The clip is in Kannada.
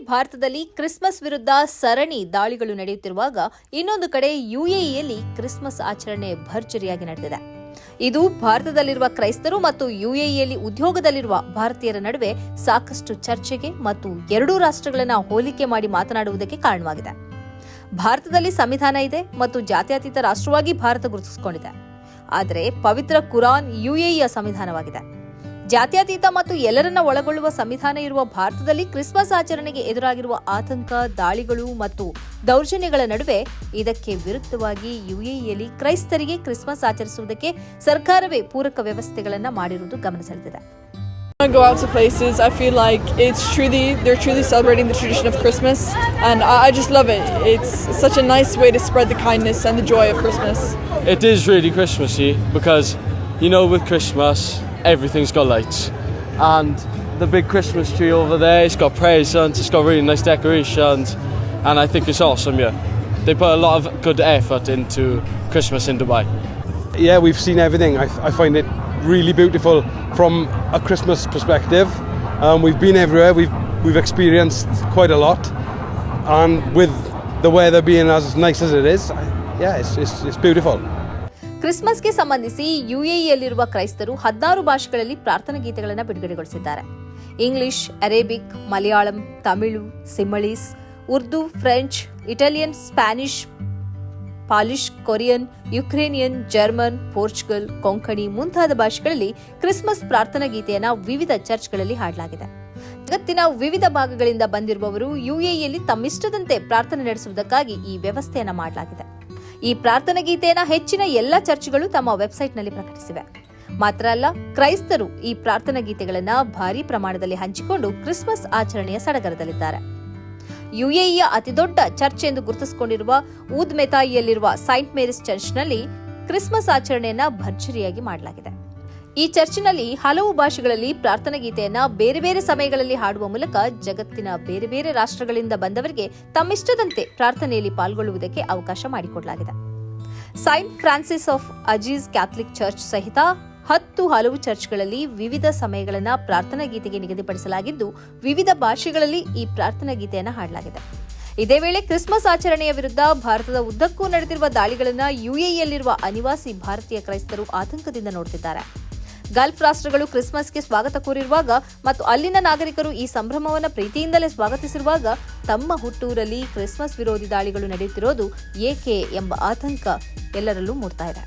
ಭಾರತದಲ್ಲಿ ಕ್ರಿಸ್ಮಸ್ ವಿರುದ್ಧ ಸರಣಿ ದಾಳಿಗಳು ನಡೆಯುತ್ತಿರುವಾಗ ಇನ್ನೊಂದು ಕಡೆ ಯುಎಇಯಲ್ಲಿ ಕ್ರಿಸ್ಮಸ್ ಆಚರಣೆ ಭರ್ಜರಿಯಾಗಿ ನಡೆದಿದೆ. ಇದು ಭಾರತದಲ್ಲಿರುವ ಕ್ರೈಸ್ತರು ಮತ್ತು ಯುಎಇಯಲ್ಲಿ ಉದ್ಯೋಗದಲ್ಲಿರುವ ಭಾರತೀಯರ ನಡುವೆ ಸಾಕಷ್ಟು ಚರ್ಚೆಗೆ ಮತ್ತು ಎರಡೂ ರಾಷ್ಟ್ರಗಳನ್ನು ಹೋಲಿಕೆ ಮಾಡಿ ಮಾತನಾಡುವುದಕ್ಕೆ ಕಾರಣವಾಗಿದೆ. ಭಾರತದಲ್ಲಿ ಸಂವಿಧಾನ ಇದೆ ಮತ್ತು ಜಾತ್ಯತೀತ ರಾಷ್ಟ್ರವಾಗಿ ಭಾರತ ಗುರುತಿಸಿಕೊಂಡಿದೆ. ಆದರೆ ಪವಿತ್ರ ಕುರಾನ್ ಯುಎಇಯ ಸಂವಿಧಾನವಾಗಿದೆ. ಜಾತ್ಯತೀತ ಮತ್ತು ಎಲ್ಲರನ್ನ ಒಳಗೊಳ್ಳುವ ಸಂವಿಧಾನ ಇರುವ ಭಾರತದಲ್ಲಿ ಕ್ರಿಸ್ಮಸ್ ಆಚರಣೆಗೆ ಎದುರಾಗಿರುವ ಆತಂಕ, ದಾಳಿಗಳು ಮತ್ತು ದೌರ್ಜನ್ಯಗಳ ನಡುವೆ ಇದಕ್ಕೆ ವಿರುದ್ಧವಾಗಿ ಯುಎಇಯಲ್ಲಿ ಕ್ರೈಸ್ತರಿಗೆ ಕ್ರಿಸ್ಮಸ್ ಆಚರಿಸುವುದಕ್ಕೆ ಸರ್ಕಾರವೇ ಪೂರಕ ವ್ಯವಸ್ಥೆಗಳನ್ನು ಮಾಡಿರುವುದು ಗಮನ ಸೆಳೆದಿದೆ. When I go out to places, I feel like they're truly celebrating the tradition of Christmas, and I just love it. It's such a nice way to spread the kindness and the joy of Christmas. It is really Christmassy because, with Christmas, everything's got lights, and the big Christmas tree over there, it's got presents, it's got really nice decorations, and I think it's awesome. Yeah, they put a lot of good effort into Christmas in Dubai. Yeah, we've seen everything. I find it really beautiful from a Christmas perspective. We've been everywhere. We've experienced quite a lot, and with the weather being as nice as it is, it's beautiful. ಕ್ರಿಸ್ಮಸ್ಗೆ ಸಂಬಂಧಿಸಿ ಯುಎಇಯಲ್ಲಿರುವ ಕ್ರೈಸ್ತರು 16 ಭಾಷೆಗಳಲ್ಲಿ ಪ್ರಾರ್ಥನಾ ಗೀತೆಗಳನ್ನು ಬಿಡುಗಡೆಗೊಳಿಸಿದ್ದಾರೆ. English, Arabic, Malayalam, Tamil, Sinhalese, Urdu, French, Italian, Spanish, Polish, Korean, Ukrainian, German, Portugal, Konkani ಮುಂತಾದ ಭಾಷೆಗಳಲ್ಲಿ ಕ್ರಿಸ್ಮಸ್ ಪ್ರಾರ್ಥನಾ ಗೀತೆಯನ್ನು ವಿವಿಧ ಚರ್ಚ್ಗಳಲ್ಲಿ ಹಾಡಲಾಗಿದೆ. ಜಗತ್ತಿನ ವಿವಿಧ ಭಾಗಗಳಿಂದ ಬಂದಿರುವವರು ಯುಎಇಯಲ್ಲಿ ತಮ್ಮಿಷ್ಟದಂತೆ ಪ್ರಾರ್ಥನೆ ನಡೆಸುವುದಕ್ಕಾಗಿ ಈ ವ್ಯವಸ್ಥೆಯನ್ನು ಮಾಡಲಾಗಿದೆ. ಈ ಪ್ರಾರ್ಥನಾ ಗೀತೆಯನ್ನು ಹೆಚ್ಚಿನ ಎಲ್ಲ ಚರ್ಚ್ಗಳು ತಮ್ಮ ವೆಬ್ಸೈಟ್ನಲ್ಲಿ ಪ್ರಕಟಿಸಿವೆ. ಮಾತ್ರ ಅಲ್ಲ, ಕ್ರೈಸ್ತರು ಈ ಪ್ರಾರ್ಥನಾ ಗೀತೆಗಳನ್ನು ಭಾರೀ ಪ್ರಮಾಣದಲ್ಲಿ ಹಂಚಿಕೊಂಡು ಕ್ರಿಸ್ಮಸ್ ಆಚರಣೆಯ ಸಡಗರದಲ್ಲಿದ್ದಾರೆ. ಯುಎಇಯ ಅತಿದೊಡ್ಡ ಚರ್ಚ್ ಎಂದು ಗುರುತಿಸಿಕೊಂಡಿರುವ ಊದ್ ಮೆತಾಯಿಯಲ್ಲಿರುವ ಸೈಂಟ್ ಮೇರಿಸ್ ಚರ್ಚ್ನಲ್ಲಿ ಕ್ರಿಸ್ಮಸ್ ಆಚರಣೆಯನ್ನ ಭರ್ಜರಿಯಾಗಿ ಮಾಡಲಾಗಿದೆ. ಈ ಚರ್ಚ್ನಲ್ಲಿ ಹಲವು ಭಾಷೆಗಳಲ್ಲಿ ಪ್ರಾರ್ಥನಾ ಗೀತೆಯನ್ನ ಬೇರೆ ಬೇರೆ ಸಮಯಗಳಲ್ಲಿ ಹಾಡುವ ಮೂಲಕ ಜಗತ್ತಿನ ಬೇರೆ ಬೇರೆ ರಾಷ್ಟ್ರಗಳಿಂದ ಬಂದವರಿಗೆ ತಮ್ಮಿಷ್ಟದಂತೆ ಪ್ರಾರ್ಥನೆಯಲ್ಲಿ ಪಾಲ್ಗೊಳ್ಳುವುದಕ್ಕೆ ಅವಕಾಶ ಮಾಡಿಕೊಡಲಾಗಿದೆ. Saint Francis of Assisi Catholic church ಸಹಿತ 10 ಹಲವು ಚರ್ಚ್ಗಳಲ್ಲಿ ವಿವಿಧ ಸಮಯಗಳನ್ನು ಪ್ರಾರ್ಥನಾ ಗೀತೆಗೆ ನಿಗದಿಪಡಿಸಲಾಗಿದ್ದು ವಿವಿಧ ಭಾಷೆಗಳಲ್ಲಿ ಈ ಪ್ರಾರ್ಥನಾ ಗೀತೆಯನ್ನು ಹಾಡಲಾಗಿದೆ. ಇದೇ ವೇಳೆ ಕ್ರಿಸ್ಮಸ್ ಆಚರಣೆಯ ವಿರುದ್ಧ ಭಾರತದ ಉದ್ದಕ್ಕೂ ನಡೆದಿರುವ ದಾಳಿಗಳನ್ನು ಯುಎಇಯಲ್ಲಿರುವ ಅನಿವಾಸಿ ಭಾರತೀಯ ಕ್ರೈಸ್ತರು ಆತಂಕದಿಂದ ನೋಡುತ್ತಿದ್ದಾರೆ. ಗಲ್ಫ್ ರಾಷ್ಟ್ರಗಳು ಕ್ರಿಸ್ಮಸ್ಗೆ ಸ್ವಾಗತ ಕೋರಿರುವಾಗ ಮತ್ತು ಅಲ್ಲಿನ ನಾಗರಿಕರು ಈ ಸಂಭ್ರಮವನ್ನು ಪ್ರೀತಿಯಿಂದಲೇ ಸ್ವಾಗತಿಸಿರುವಾಗ ತಮ್ಮ ಹುಟ್ಟೂರಲ್ಲಿ ಕ್ರಿಸ್ಮಸ್ ವಿರೋಧಿ ದಾಳಿಗಳು ನಡೆಯುತ್ತಿರೋದು ಏಕೆ ಎಂಬ ಆತಂಕ ಎಲ್ಲರಲ್ಲೂ ಮೂಡ್ತಾ ಇದೆ.